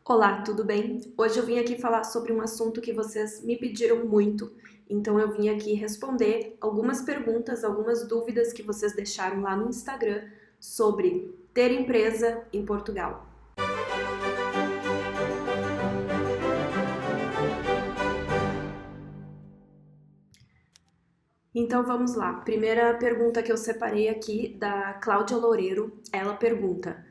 Olá, tudo bem? Hoje eu vim aqui falar sobre um assunto que vocês me pediram muito, então eu vim aqui responder algumas perguntas, algumas dúvidas que vocês deixaram lá no Instagram sobre ter empresa em Portugal. Então vamos lá. Primeira pergunta que eu separei aqui da Cláudia Loureiro, ela pergunta: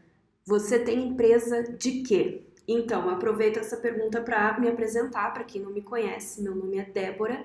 você tem empresa de quê? Então, aproveito essa pergunta para me apresentar, para quem não me conhece. Meu nome é Débora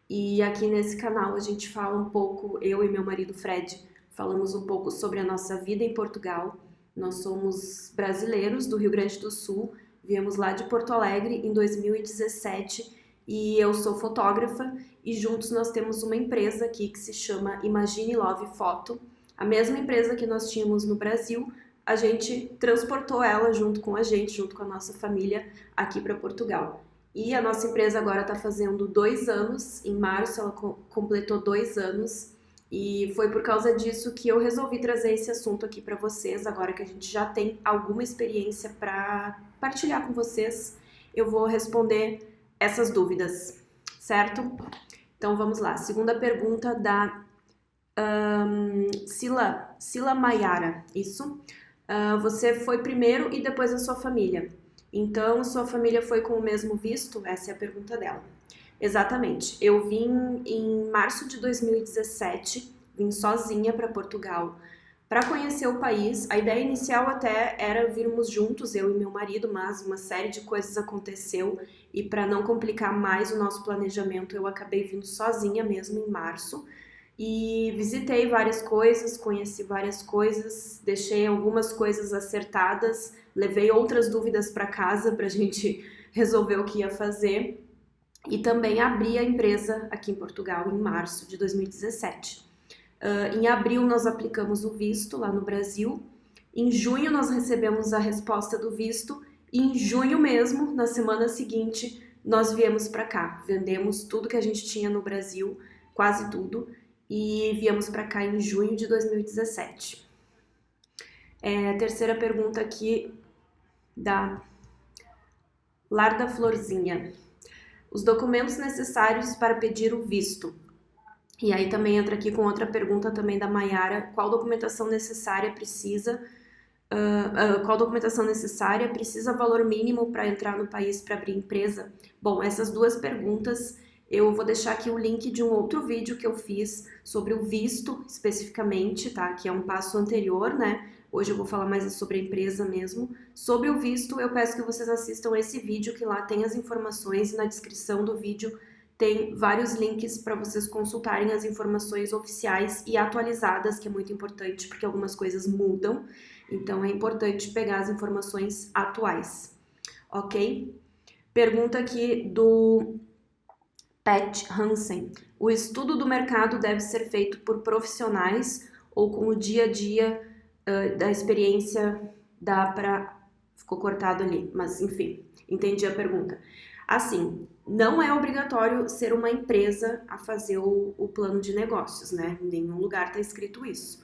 e aqui nesse canal a gente fala um pouco, eu e meu marido Fred, falamos um pouco sobre a nossa vida em Portugal. Nós somos brasileiros do Rio Grande do Sul, viemos lá de Porto Alegre em 2017 e eu sou fotógrafa e juntos nós temos uma empresa aqui que se chama Imagine Love Foto. A mesma empresa que nós tínhamos no Brasil, a gente transportou ela junto com a gente, junto com a nossa família, aqui para Portugal. E a nossa empresa agora está fazendo 2 anos, em março ela completou 2 anos, e foi por causa disso que eu resolvi trazer esse assunto aqui para vocês, agora que a gente já tem alguma experiência para partilhar com vocês. Eu vou responder essas dúvidas, certo? Então vamos lá. Segunda pergunta da Sila Maiara, isso. Você foi primeiro e depois a sua família. Então, sua família foi com o mesmo visto? Essa é a pergunta dela. Exatamente. Eu vim em março de 2017, vim sozinha para Portugal para conhecer o país. A ideia inicial até era virmos juntos, eu e meu marido, mas uma série de coisas aconteceu e para não complicar mais o nosso planejamento, eu acabei vindo sozinha mesmo em março. E visitei várias coisas, conheci várias coisas, deixei algumas coisas acertadas, levei outras dúvidas para casa para a gente resolver o que ia fazer e também abri a empresa aqui em Portugal em março de 2017. Em abril nós aplicamos o visto lá no Brasil, em junho nós recebemos a resposta do visto e em junho mesmo, na semana seguinte, nós viemos para cá, vendemos tudo que a gente tinha no Brasil, quase tudo, e viemos para cá em junho de 2017. Terceira pergunta aqui da Larda Florzinha. Os documentos necessários para pedir o visto. E aí também entra aqui com outra pergunta também da Maiara. Qual documentação necessária precisa? Qual documentação necessária? Precisa valor mínimo para entrar no país para abrir empresa? Bom, essas duas perguntas eu vou deixar aqui o link de um outro vídeo que eu fiz sobre o visto especificamente, tá? Que é um passo anterior, né? Hoje eu vou falar mais sobre a empresa mesmo. Sobre o visto, eu peço que vocês assistam esse vídeo, que lá tem as informações e na descrição do vídeo tem vários links para vocês consultarem as informações oficiais e atualizadas, que é muito importante, porque algumas coisas mudam. Então é importante pegar as informações atuais, ok? Pergunta aqui do Pat Hansen. O estudo do mercado deve ser feito por profissionais ou com o dia a dia da experiência dá para... Ficou cortado ali, mas enfim, entendi a pergunta. Assim, não é obrigatório ser uma empresa a fazer o plano de negócios, né? Em nenhum lugar está escrito isso.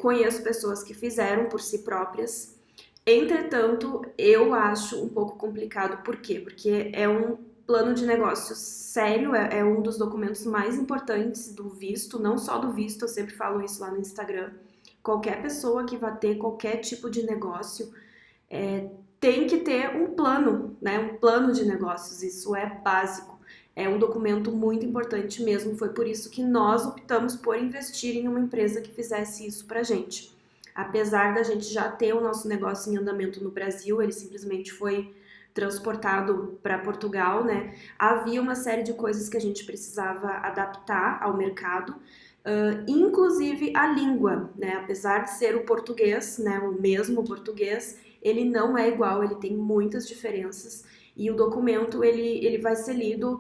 Conheço pessoas que fizeram por si próprias. Entretanto, eu acho um pouco complicado. Por quê? Porque é um plano de negócios sério, é um dos documentos mais importantes do visto, não só do visto, eu sempre falo isso lá no Instagram. Qualquer pessoa que vá ter qualquer tipo de negócio tem que ter um plano, né? Um plano de negócios, isso é básico. É um documento muito importante mesmo, foi por isso que nós optamos por investir em uma empresa que fizesse isso pra gente. Apesar da gente já ter o nosso negócio em andamento no Brasil, ele simplesmente foi transportado para Portugal, né? Havia uma série de coisas que a gente precisava adaptar ao mercado, inclusive a língua, né? Apesar de ser o português, né? O mesmo português, ele não é igual, ele tem muitas diferenças e o documento ele vai ser lido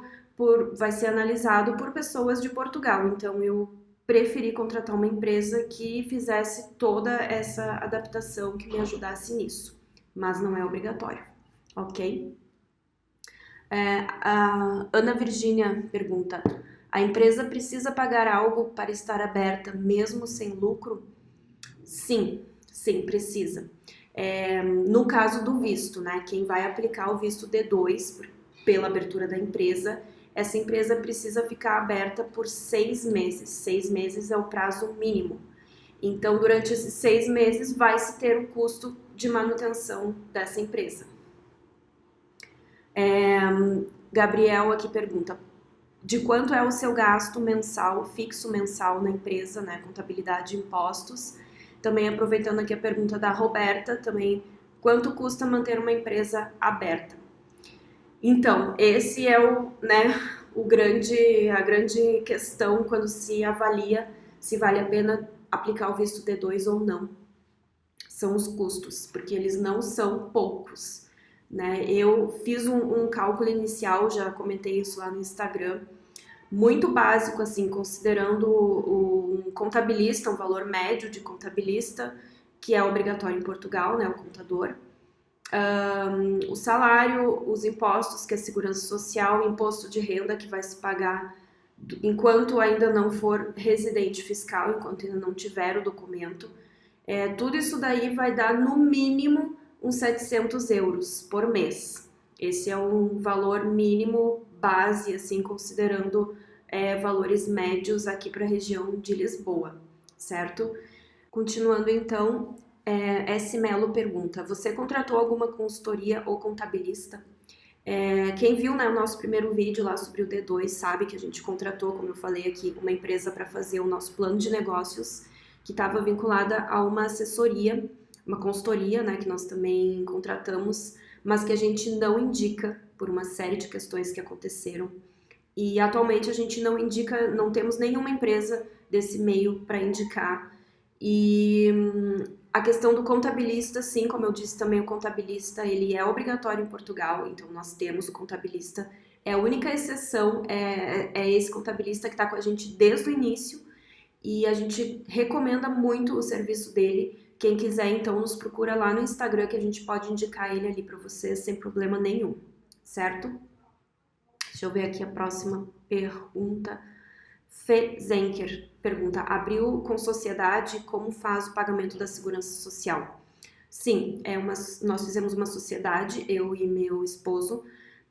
vai ser analisado por pessoas de Portugal. Então eu preferi contratar uma empresa que fizesse toda essa adaptação, que me ajudasse nisso, mas não é obrigatório, ok? A Ana Virgínia pergunta: a empresa precisa pagar algo para estar aberta mesmo sem lucro? Sim, sim, precisa. No caso do visto, né? Quem vai aplicar o visto D2 pela abertura da empresa, essa empresa precisa ficar aberta por 6 meses. 6 meses é o prazo mínimo. Então, durante esses 6 meses, vai se ter o custo de manutenção dessa empresa. Gabriel aqui pergunta, de quanto é o seu gasto mensal, fixo mensal na empresa, né, contabilidade e impostos. Também aproveitando aqui a pergunta da Roberta, também, quanto custa manter uma empresa aberta? Então, esse é a grande questão quando se avalia se vale a pena aplicar o visto D2 ou não. São os custos, porque eles não são poucos, né? Eu fiz um cálculo inicial, já comentei isso lá no Instagram, muito básico, assim, considerando um contabilista, um valor médio de contabilista, que é obrigatório em Portugal, né, o contador, o salário, os impostos, que é segurança social, o imposto de renda que vai se pagar enquanto ainda não for residente fiscal, enquanto ainda não tiver o documento. Tudo isso daí vai dar no mínimo uns 700 euros por mês. Esse é um valor mínimo base, assim, considerando valores médios aqui para a região de Lisboa, certo? Continuando então, S. Melo pergunta, você contratou alguma consultoria ou contabilista? Quem viu, né, o nosso primeiro vídeo lá sobre o D2 sabe que a gente contratou, como eu falei aqui, uma empresa para fazer o nosso plano de negócios, que estava vinculada a uma assessoria, uma consultoria, né, que nós também contratamos, mas que a gente não indica por uma série de questões que aconteceram. E atualmente a gente não indica, não temos nenhuma empresa desse meio para indicar. E a questão do contabilista, sim, como eu disse também, o contabilista ele é obrigatório em Portugal, então nós temos o contabilista. A única exceção é esse contabilista que está com a gente desde o início e a gente recomenda muito o serviço dele. Quem quiser, então, nos procura lá no Instagram que a gente pode indicar ele ali para vocês sem problema nenhum, certo? Deixa eu ver aqui a próxima pergunta. Fê Zenker pergunta, abriu com sociedade, como faz o pagamento da segurança social? Sim, nós fizemos uma sociedade, eu e meu esposo,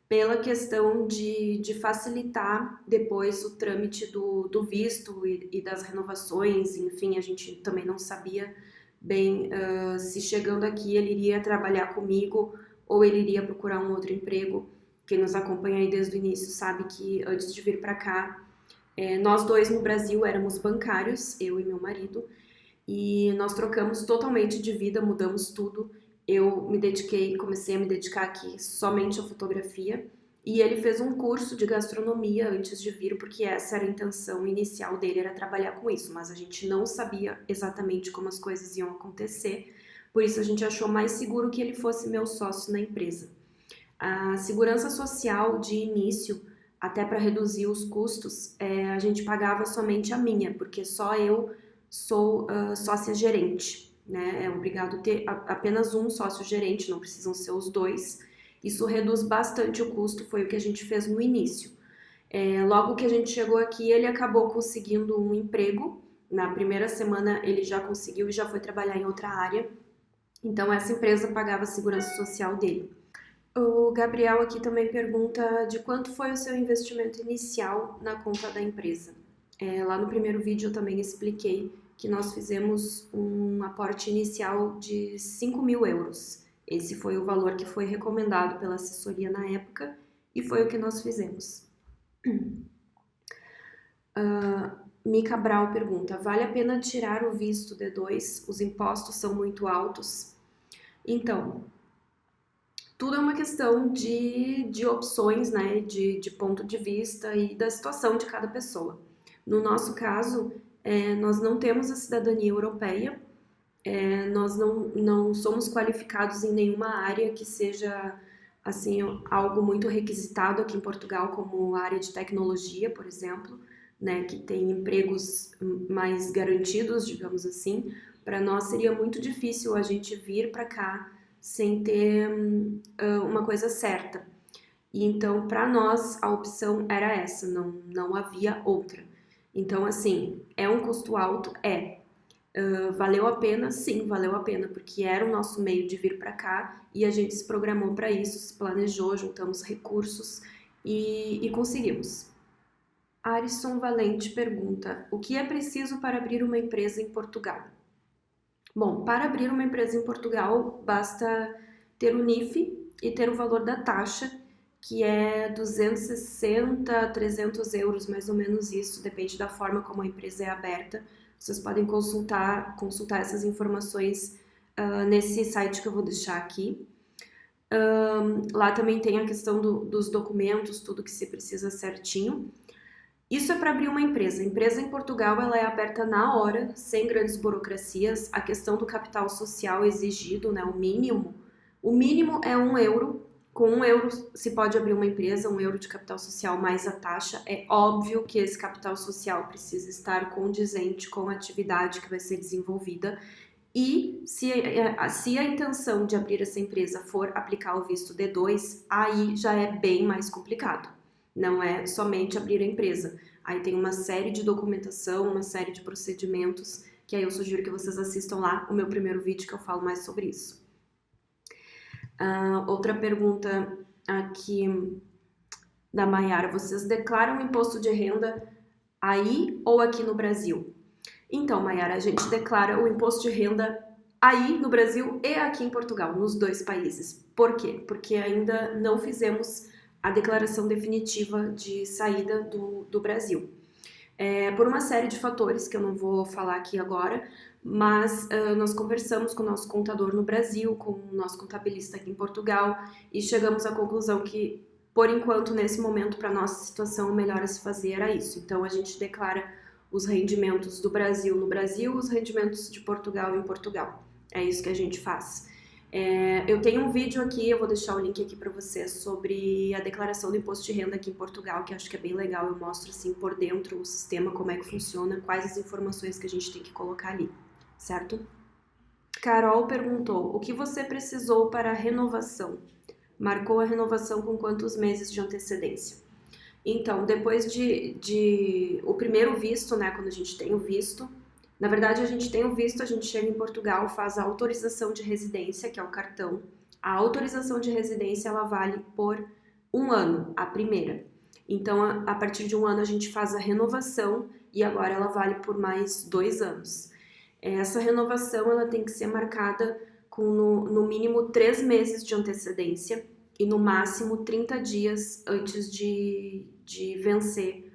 pela questão de facilitar depois o trâmite do visto e das renovações, enfim, a gente também não sabia bem se chegando aqui ele iria trabalhar comigo ou ele iria procurar um outro emprego. Quem nos acompanha aí desde o início sabe que antes de vir para cá, nós dois no Brasil éramos bancários, eu e meu marido, e nós trocamos totalmente de vida, mudamos tudo. Eu comecei a me dedicar aqui somente à fotografia, e ele fez um curso de gastronomia antes de vir, porque essa era a intenção inicial dele, era trabalhar com isso, mas a gente não sabia exatamente como as coisas iam acontecer, por isso a gente achou mais seguro que ele fosse meu sócio na empresa. A segurança social de início, até para reduzir os custos, a gente pagava somente a minha, porque só eu sou sócia gerente, né? É obrigado a ter apenas um sócio gerente, não precisam ser os dois. Isso reduz bastante o custo, foi o que a gente fez no início. Logo que a gente chegou aqui, ele acabou conseguindo um emprego. Na primeira semana ele já conseguiu e já foi trabalhar em outra área. Então essa empresa pagava a segurança social dele. O Gabriel aqui também pergunta de quanto foi o seu investimento inicial na conta da empresa. Lá no primeiro vídeo eu também expliquei que nós fizemos um aporte inicial de 5.000 euros. Esse foi o valor que foi recomendado pela assessoria na época e foi o que nós fizemos. Mica Brau pergunta, vale a pena tirar o visto D2? Os impostos são muito altos? Então, tudo é uma questão de opções, né, de ponto de vista e da situação de cada pessoa. No nosso caso, nós não temos a cidadania europeia, nós não somos qualificados em nenhuma área que seja assim, algo muito requisitado aqui em Portugal, como a área de tecnologia, por exemplo, né, que tem empregos mais garantidos, digamos assim. Para nós seria muito difícil a gente vir para cá sem ter uma coisa certa. E então, para nós, a opção era essa, não havia outra. Então, assim, é um custo alto? Valeu a pena? Sim, valeu a pena, porque era o nosso meio de vir para cá e a gente se programou para isso, se planejou, juntamos recursos e conseguimos. Arisson Valente pergunta: o que é preciso para abrir uma empresa em Portugal? Bom, para abrir uma empresa em Portugal, basta ter o NIF e ter o valor da taxa, que é 260 a 300 euros, mais ou menos isso, depende da forma como a empresa é aberta. Vocês podem consultar essas informações nesse site que eu vou deixar aqui. Lá também tem a questão dos documentos, tudo que se precisa certinho. Isso é para abrir uma empresa. A empresa em Portugal ela é aberta na hora, sem grandes burocracias. A questão do capital social exigido, né, o mínimo é €1. Com €1 se pode abrir uma empresa, €1 de capital social mais a taxa. É óbvio que esse capital social precisa estar condizente com a atividade que vai ser desenvolvida. E se a intenção de abrir essa empresa for aplicar o visto D2, aí já é bem mais complicado. Não é somente abrir a empresa. Aí tem uma série de documentação, uma série de procedimentos, que aí eu sugiro que vocês assistam lá o meu primeiro vídeo que eu falo mais sobre isso. Outra pergunta aqui da Maiara: vocês declaram imposto de renda aí ou aqui no Brasil? Então, Maiara, a gente declara o imposto de renda aí no Brasil e aqui em Portugal, nos dois países. Por quê? Porque ainda não fizemos a declaração definitiva de saída do Brasil. Por uma série de fatores que eu não vou falar aqui agora, mas nós conversamos com o nosso contador no Brasil, com o nosso contabilista aqui em Portugal e chegamos à conclusão que, por enquanto, nesse momento, para nossa situação, o melhor a se fazer era isso. Então, a gente declara os rendimentos do Brasil no Brasil, os rendimentos de Portugal em Portugal. É isso que a gente faz. Eu tenho um vídeo aqui, eu vou deixar o link aqui para vocês, sobre a declaração do imposto de renda aqui em Portugal, que acho que é bem legal. Eu mostro assim por dentro o sistema, como é que funciona, quais as informações que a gente tem que colocar ali, certo? Carol perguntou: o que você precisou para a renovação? Marcou a renovação com quantos meses de antecedência? Então, depois o primeiro visto, né, quando a gente tem o visto, na verdade a gente tem o visto, a gente chega em Portugal, faz a autorização de residência, que é o cartão. A autorização de residência, ela vale por 1 ano, a primeira. Então, a partir de 1 ano a gente faz a renovação e agora ela vale por mais 2 anos. Essa renovação, ela tem que ser marcada com no mínimo 3 meses de antecedência e no máximo 30 dias antes de vencer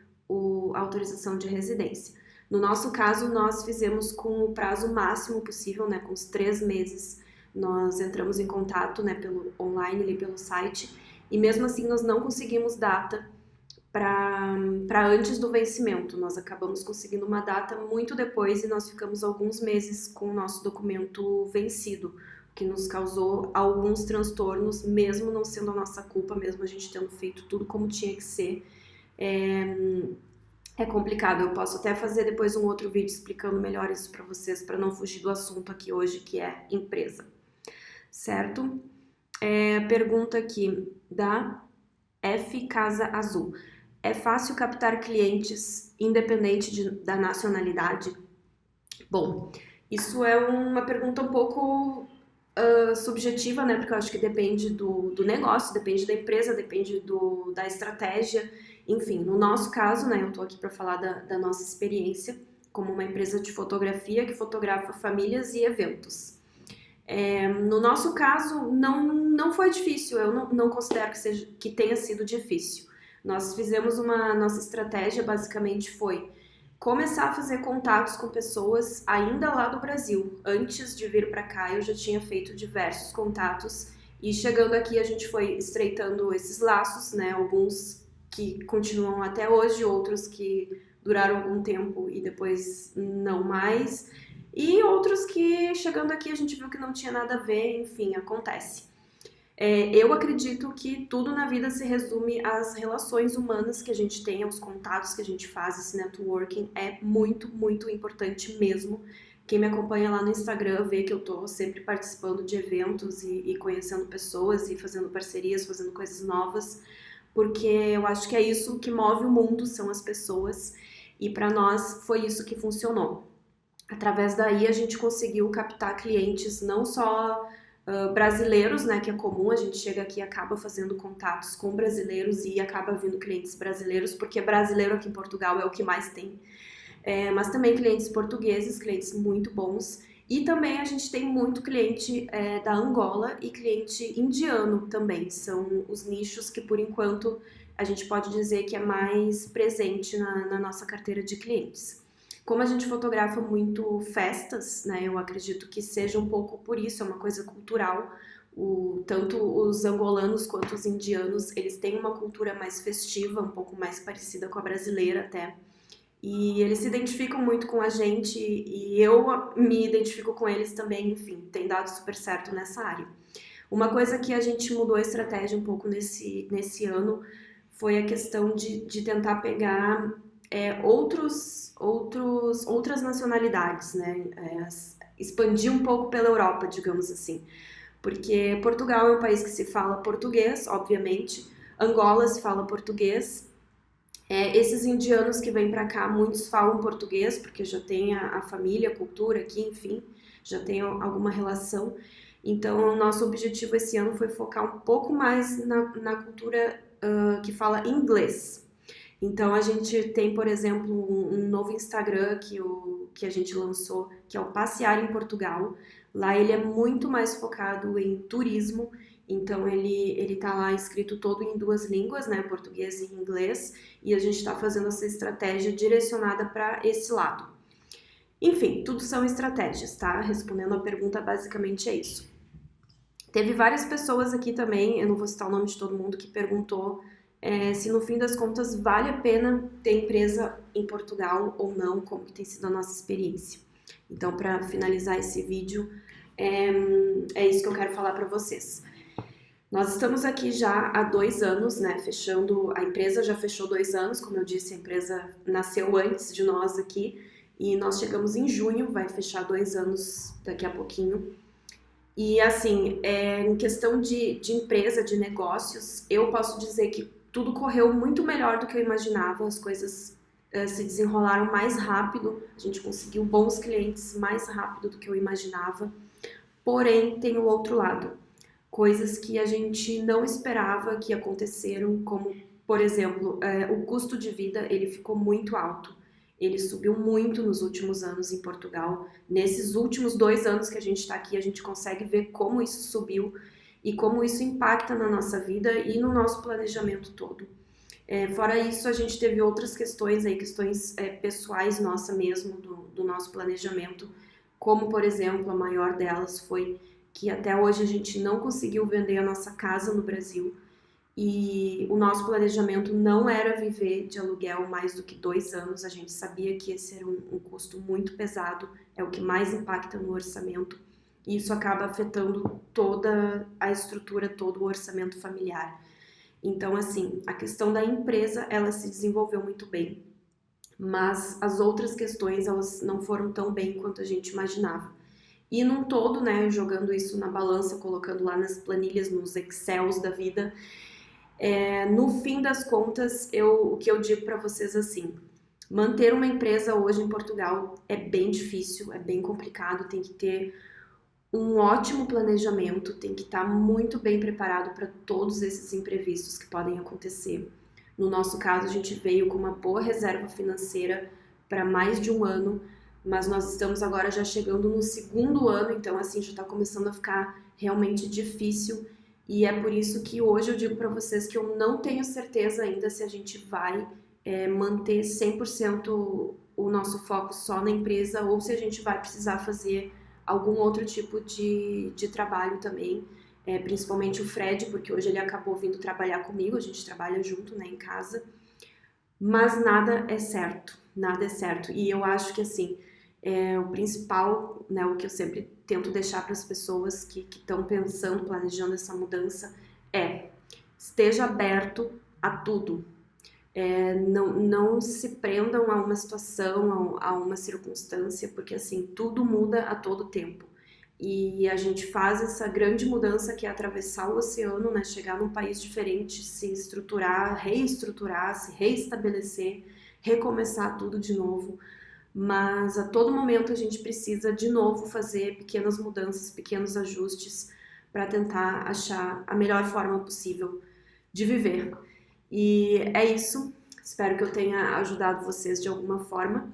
a autorização de residência. No nosso caso, nós fizemos com o prazo máximo possível, né, com os 3 meses. Nós entramos em contato, né, pelo online, ali pelo site, e mesmo assim nós não conseguimos data para antes do vencimento. Nós acabamos conseguindo uma data muito depois e nós ficamos alguns meses com o nosso documento vencido, que nos causou alguns transtornos, mesmo não sendo a nossa culpa, mesmo a gente tendo feito tudo como tinha que ser. É complicado. Eu posso até fazer depois um outro vídeo explicando melhor isso para vocês, para não fugir do assunto aqui hoje, que é empresa, certo? Pergunta aqui da F Casa Azul: é fácil captar clientes independente da nacionalidade? Bom, isso é uma pergunta um pouco subjetiva, né? Porque eu acho que depende do negócio, depende da empresa, depende da estratégia. Enfim, no nosso caso, né? Eu tô aqui para falar da nossa experiência como uma empresa de fotografia que fotografa famílias e eventos. No nosso caso, não foi difícil. Eu não considero que tenha sido difícil. Nós fizemos nossa estratégia, basicamente foi começar a fazer contatos com pessoas ainda lá do Brasil. Antes de vir para cá, eu já tinha feito diversos contatos e chegando aqui a gente foi estreitando esses laços, né? Alguns que continuam até hoje, outros que duraram algum tempo e depois não mais, e outros que chegando aqui a gente viu que não tinha nada a ver, enfim, acontece. Eu acredito que tudo na vida se resume às relações humanas que a gente tem, aos contatos que a gente faz. Esse networking é muito, muito importante mesmo. Quem me acompanha lá no Instagram vê que eu tô sempre participando de eventos e conhecendo pessoas e fazendo parcerias, fazendo coisas novas, porque eu acho que é isso que move o mundo, são as pessoas, e para nós foi isso que funcionou. Através daí a gente conseguiu captar clientes não só brasileiros, né, que é comum, a gente chega aqui e acaba fazendo contatos com brasileiros e acaba vindo clientes brasileiros, porque brasileiro aqui em Portugal é o que mais tem, mas também clientes portugueses, clientes muito bons, e também a gente tem muito cliente da Angola e cliente indiano também, são os nichos que por enquanto a gente pode dizer que é mais presente na nossa carteira de clientes. Como a gente fotografa muito festas, né, eu acredito que seja um pouco por isso, é uma coisa cultural. Tanto os angolanos quanto os indianos, eles têm uma cultura mais festiva, um pouco mais parecida com a brasileira até. E eles se identificam muito com a gente e eu me identifico com eles também, enfim, tem dado super certo nessa área. Uma coisa que a gente mudou a estratégia um pouco nesse ano foi a questão de tentar pegar outras nacionalidades, né? Expandir um pouco pela Europa, digamos assim. Porque Portugal é um país que se fala português, obviamente. Angola se fala português. Esses indianos que vêm para cá, muitos falam português, porque já tem a família, a cultura aqui, enfim, já tem alguma relação. Então, o nosso objetivo esse ano foi focar um pouco mais na cultura que fala inglês. Então, a gente tem, por exemplo, um novo Instagram que a gente lançou, que é o Passear em Portugal. Lá ele é muito mais focado em turismo, então ele tá lá escrito todo em duas línguas, né, português e inglês, e a gente está fazendo essa estratégia direcionada para esse lado. Enfim, tudo são estratégias, tá? Respondendo a pergunta, basicamente é isso. Teve várias pessoas aqui também, eu não vou citar o nome de todo mundo, que perguntou se no fim das contas vale a pena ter empresa em Portugal ou não, como que tem sido a nossa experiência. Então, para finalizar esse vídeo, é isso que eu quero falar para vocês. Nós estamos aqui já há 2 anos, né, a empresa já fechou 2 anos, como eu disse, a empresa nasceu antes de nós aqui, e nós chegamos em junho, vai fechar 2 anos daqui a pouquinho. E assim, em questão de empresa, de negócios, eu posso dizer que tudo correu muito melhor do que eu imaginava, as coisas se desenrolaram mais rápido, a gente conseguiu bons clientes mais rápido do que eu imaginava, porém tem o outro lado, coisas que a gente não esperava que aconteceram, como, por exemplo, o custo de vida, ele ficou muito alto. Ele subiu muito nos últimos anos em Portugal. Nesses últimos 2 anos que a gente está aqui, a gente consegue ver como isso subiu e como isso impacta na nossa vida e no nosso planejamento todo. Fora isso, a gente teve outras questões aí, questões pessoais nossa mesmo, do nosso planejamento, como, por exemplo, a maior delas foi que até hoje a gente não conseguiu vender a nossa casa no Brasil. E o nosso planejamento não era viver de aluguel mais do que 2 anos, a gente sabia que esse era um custo muito pesado, é o que mais impacta no orçamento, e isso acaba afetando toda a estrutura, todo o orçamento familiar. Então, assim, a questão da empresa, ela se desenvolveu muito bem, mas as outras questões, elas não foram tão bem quanto a gente imaginava. E num todo, né, jogando isso na balança, colocando lá nas planilhas, nos Excels da vida, no fim das contas, o que eu digo para vocês assim, manter uma empresa hoje em Portugal é bem difícil, é bem complicado, tem que ter um ótimo planejamento, tem que estar muito bem preparado para todos esses imprevistos que podem acontecer. No nosso caso, a gente veio com uma boa reserva financeira para mais de 1 ano, mas nós estamos agora já chegando no 2º ano, então assim já está começando a ficar realmente difícil. E é por isso que hoje eu digo para vocês que eu não tenho certeza ainda se a gente vai manter 100% o nosso foco só na empresa ou se a gente vai precisar fazer algum outro tipo de trabalho também, principalmente o Fred, porque hoje ele acabou vindo trabalhar comigo, a gente trabalha junto, né, em casa, mas nada é certo, nada é certo. E eu acho que assim, o principal, né, o que eu sempre tento deixar para as pessoas que estão pensando, planejando essa mudança esteja aberto a tudo. Não se prendam a uma situação, a uma circunstância, porque assim, tudo muda a todo tempo. E a gente faz essa grande mudança que é atravessar o oceano, né, chegar num país diferente, se estruturar, reestruturar, se reestabelecer, recomeçar tudo de novo. mas a todo momento a gente precisa de novo fazer pequenas mudanças, pequenos ajustes para tentar achar a melhor forma possível de viver. E é isso, espero que eu tenha ajudado vocês de alguma forma.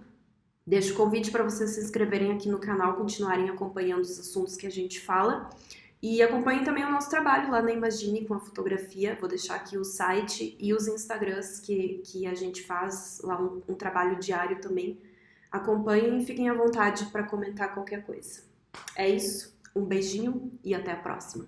Deixo o convite para vocês se inscreverem aqui no canal, continuarem acompanhando os assuntos que a gente fala. E acompanhem também o nosso trabalho lá na Imagine com a fotografia. Vou deixar aqui o site e os Instagrams que a gente faz lá um trabalho diário também. Acompanhem e fiquem à vontade para comentar qualquer coisa. É isso, um beijinho e até a próxima.